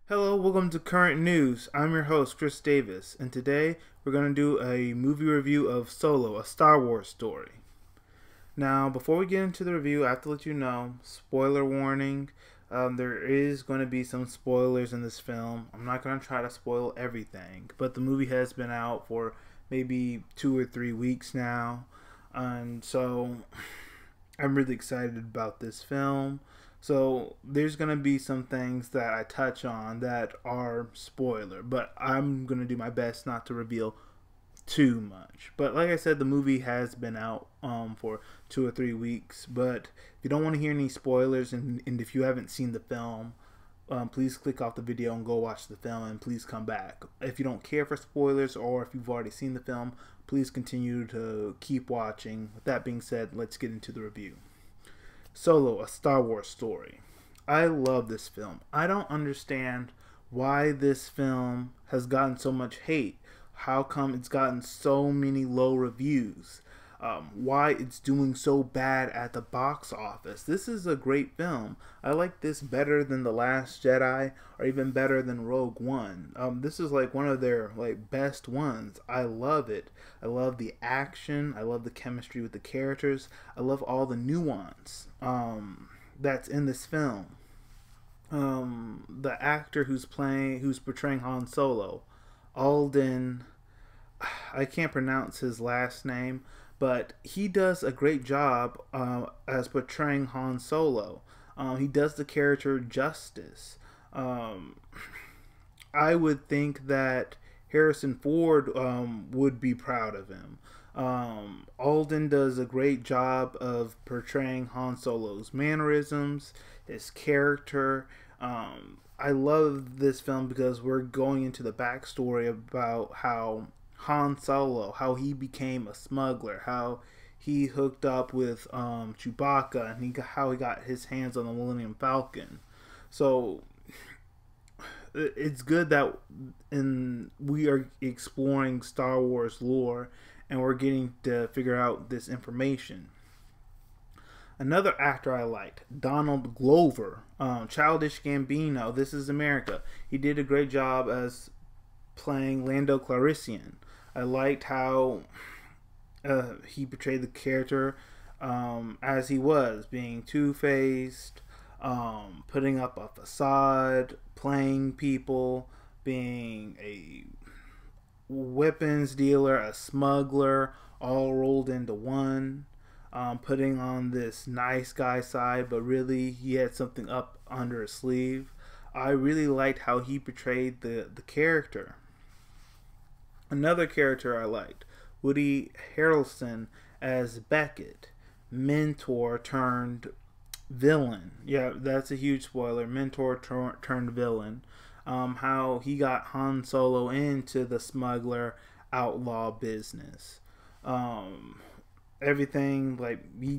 Hello, welcome to Current News. I'm your host, Chris Davis, and today we're going to do a movie review of Solo, a Star Wars story. Now, before we get into the review, I have to let you know, spoiler warning, there is going to be some spoilers in this film. I'm not going to try to spoil everything, but the movie has been out for maybe 2 or 3 weeks now, and so I'm really excited about this film. So there's gonna be some things that I touch on that are spoiler, but I'm gonna do my best not to reveal too much. But like I said, the movie has been out for 2 or 3 weeks. But if you don't want to hear any spoilers, and if you haven't seen the film, please click off the video and go watch the film, and please come back. If you don't care for spoilers, or if you've already seen the film, please continue to keep watching. With that being said, let's get into the review. Solo, a Star Wars story. I love this film. I don't understand why this film has gotten so much hate. How come it's gotten so many low reviews? Why it's doing so bad at the box office. This is a great film. I like this better than The Last Jedi, or even better than Rogue One. This is like one of their best ones. I love it. I love the action. I love the chemistry with the characters. I love all the nuance that's in this film. The actor who's portraying Han Solo, Alden, I can't pronounce his last name, but he does a great job as portraying Han Solo. He does the character justice. I would think that Harrison Ford would be proud of him. Alden does a great job of portraying Han Solo's mannerisms, his character. I love this film because we're going into the backstory about how Han Solo, how he became a smuggler, how he hooked up with Chewbacca, and how he got his hands on the Millennium Falcon. So it's good that we are exploring Star Wars lore, and we're getting to figure out this information. Another actor I liked, Donald Glover, Childish Gambino, This Is America. He did a great job as playing Lando Calrissian. I liked how he portrayed the character as he was, being two-faced, putting up a facade, playing people, being a weapons dealer, a smuggler, all rolled into one. Putting on this nice guy side, but really he had something up under his sleeve. I really liked how he portrayed the character. Another character I liked, Woody Harrelson as Beckett, mentor turned villain. Yeah, that's a huge spoiler. Mentor turned villain. How he got Han Solo into the smuggler outlaw business. Everything, he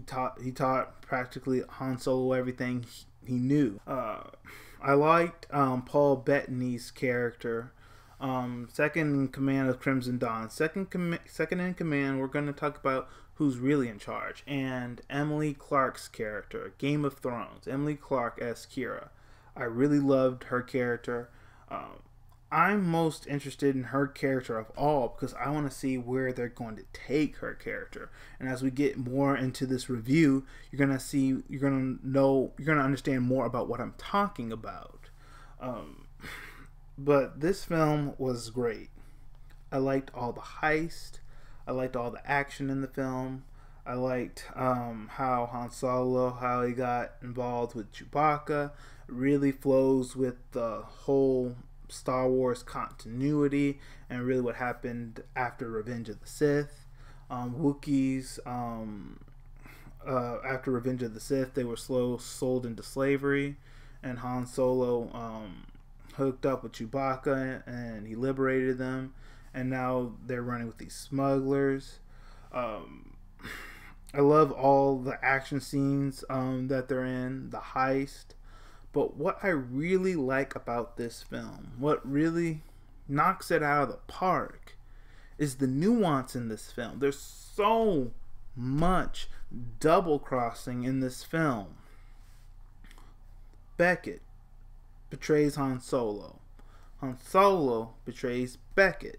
taught practically Han Solo everything he knew. I liked Paul Bettany's character. Second in command of Crimson Dawn. Second in command, we're going to talk about who's really in charge. And Emily Clark's character, Game of Thrones. Emily Clark as Kiera. I really loved her character. I'm most interested in her character of all because I want to see where they're going to take her character. And as we get more into this review, you're going to understand more about what I'm talking about. But this film was great. I liked all the heist. I liked all the action in the film. I liked how Han Solo, how he got involved with Chewbacca. It really flows with the whole Star Wars continuity and really what happened after Revenge of the Sith. Wookiees, after Revenge of the Sith, they were sold into slavery, and Han Solo hooked up with Chewbacca and he liberated them, and now they're running with these smugglers. I love all the action scenes that they're in, the heist. But what I really like about this film, what really knocks it out of the park, is the nuance in this film. There's so much double crossing in this film. Beckett, betrays Han Solo. Han Solo betrays Beckett.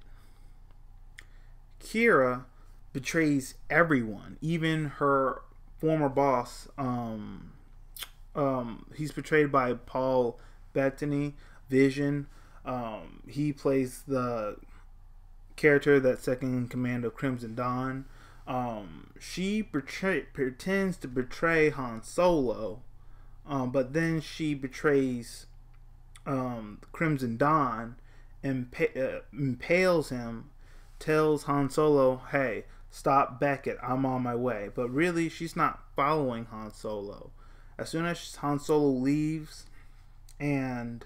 Kiera betrays everyone, even her former boss. He's betrayed by Paul Bettany, Vision. He plays the character that's second in command of Crimson Dawn. She pretends to betray Han Solo, but then she betrays Crimson Dawn and impales him, tells Han Solo, hey, stop Beckett, I'm on my way. But really, she's not following Han Solo. As soon as Han Solo leaves, and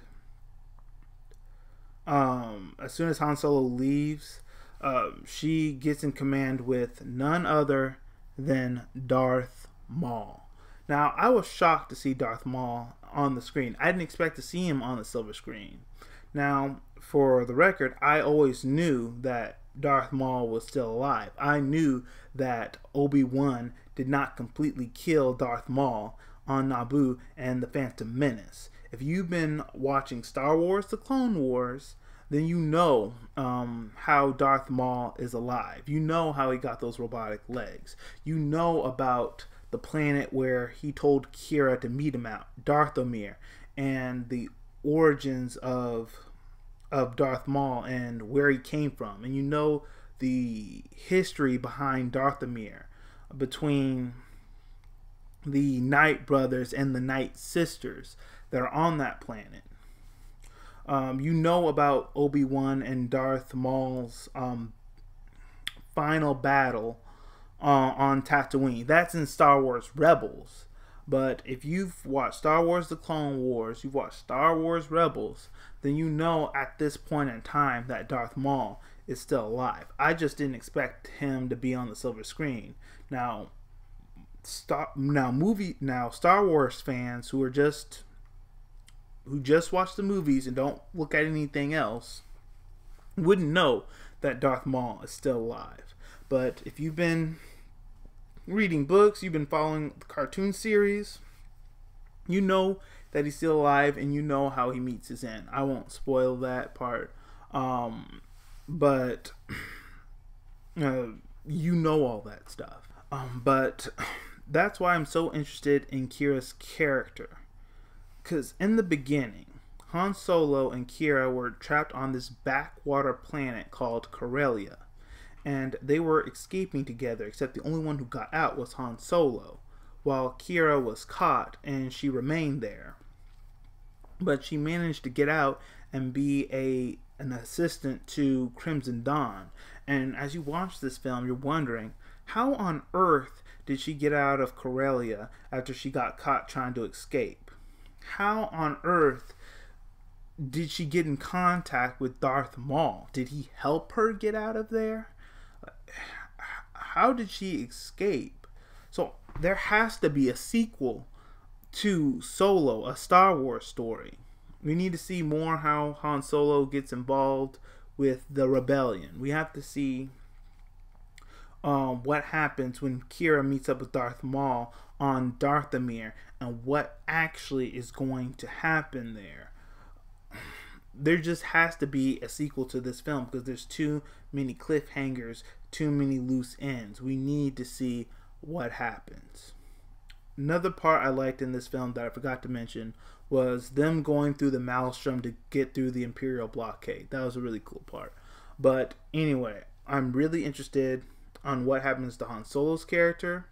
she gets in command with none other than Darth Maul. Now, I was shocked to see Darth Maul on the screen. I didn't expect to see him on the silver screen. Now, for the record, I always knew that Darth Maul was still alive. I knew that Obi-Wan did not completely kill Darth Maul on Naboo and the Phantom Menace. If you've been watching Star Wars: The Clone Wars, then you know how Darth Maul is alive. You know how he got those robotic legs. You know about the planet where he told Kiera to meet him at, Dathomir, and the origins of Darth Maul and where he came from. And you know the history behind Dathomir between the Night Brothers and the Night Sisters that are on that planet. You know about Obi-Wan and Darth Maul's final battle on Tatooine. That's in Star Wars Rebels. But if you've watched Star Wars: The Clone Wars, you've watched Star Wars Rebels, then you know at this point in time that Darth Maul is still alive. I just didn't expect him to be on the silver screen. Now, Star Wars fans who just watch the movies and don't look at anything else wouldn't know that Darth Maul is still alive. But if you've been reading books, you've been following the cartoon series, you know that he's still alive, and you know how he meets his end. I won't spoil that part, but you know all that stuff. But that's why I'm so interested in Kiera's character. Because in the beginning, Han Solo and Kiera were trapped on this backwater planet called Corellia. And they were escaping together, except the only one who got out was Han Solo, while Kiera was caught and she remained there. But she managed to get out and be an assistant to Crimson Dawn. And as you watch this film, you're wondering, how on earth did she get out of Corellia after she got caught trying to escape? How on earth did she get in contact with Darth Maul? Did he help her get out of there? How did she escape? So there has to be a sequel to Solo, a Star Wars story. We need to see more how Han Solo gets involved with the rebellion. We have to see what happens when Kiera meets up with Darth Maul on Dathomir and what actually is going to happen there. There just has to be a sequel to this film because there's too many cliffhangers, too many loose ends. We need to see what happens. Another part I liked in this film that I forgot to mention was them going through the Maelstrom to get through the Imperial blockade. That was a really cool part. But anyway, I'm really interested on what happens to Han Solo's character.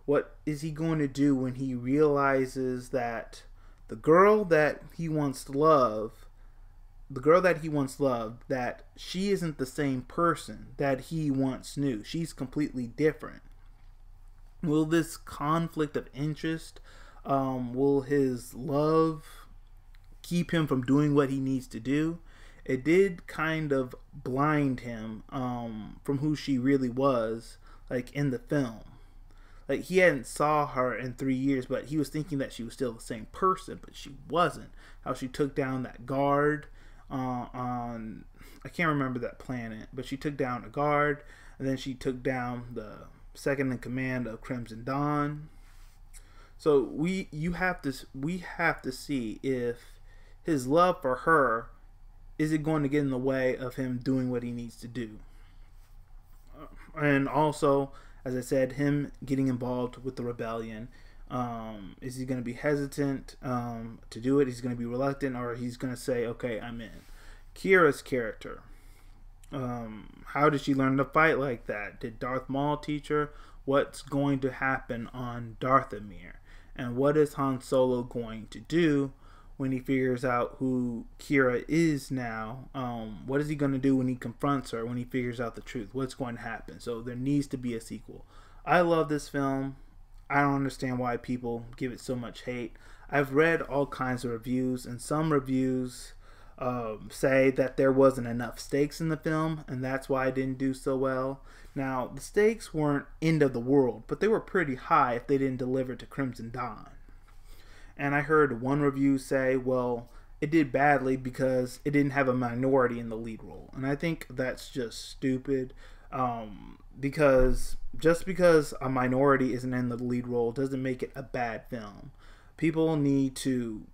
What is he going to do when he realizes that the girl that he once loved, that she isn't the same person that he once knew. She's completely different. Will this conflict of interest, will his love keep him from doing what he needs to do? It did kind of blind him from who she really was, like in the film. Like he hadn't saw her in 3 years, but he was thinking that she was still the same person, but she wasn't. How she took down that guard on, I can't remember that planet, but she took down a guard, and then she took down the second in command of Crimson Dawn. So we have to see if his love for her, is it going to get in the way of him doing what he needs to do? And also, as I said, him getting involved with the rebellion. Is he going to be hesitant to do it? He's going to be reluctant, or he's going to say, okay, I'm in. Kiera's character. How did she learn to fight like that? Did Darth Maul teach her? What's going to happen on Darthamir? And what is Han Solo going to do when he figures out who Kiera is now? What is he going to do when he confronts her, when he figures out the truth? What's going to happen? So there needs to be a sequel. I love this film. I don't understand why people give it so much hate. I've read all kinds of reviews, and some reviews say that there wasn't enough stakes in the film, and that's why it didn't do so well. Now, the stakes weren't end of the world, but they were pretty high if they didn't deliver to Crimson Dawn. And I heard one review say, well, it did badly because it didn't have a minority in the lead role. And I think that's just stupid. Because just because a minority isn't in the lead role doesn't make it a bad film. People need to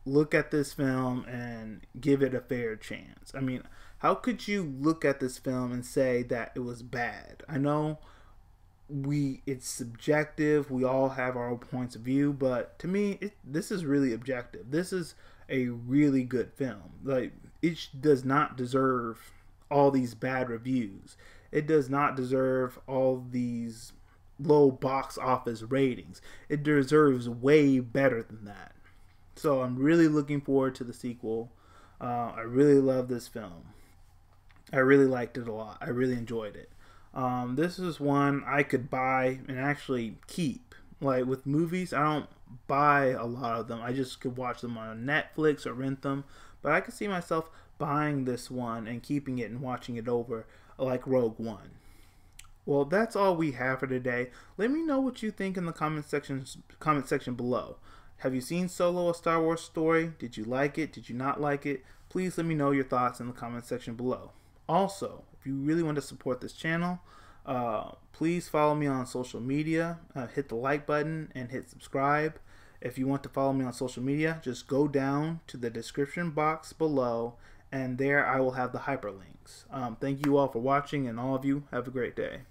look at this film and give it a fair chance. I mean, how could you look at this film and say that it was bad? I know it's subjective. We all have our own points of view, but to me, this is really objective. This is a really good film. Like, it does not deserve all these bad reviews. It does not deserve all these low box office ratings. It deserves way better than that. So I'm really looking forward to the sequel. I really love this film. I really liked it a lot. I really enjoyed it. This is one I could buy and actually keep. Like with movies, I don't buy a lot of them. I just could watch them on Netflix or rent them. But I could see myself buying this one and keeping it and watching it over, like Rogue One. Well, that's all we have for today. Let me know what you think in the comment section below. Have you seen Solo: A Star Wars Story? Did you like it? Did you not like it? Please let me know your thoughts in the comment section below. Also, if you really want to support this channel, please follow me on social media. Hit the like button and hit subscribe. If you want to follow me on social media, just go down to the description box below, and there I will have the hyperlinks. Thank you all for watching, and all of you have a great day.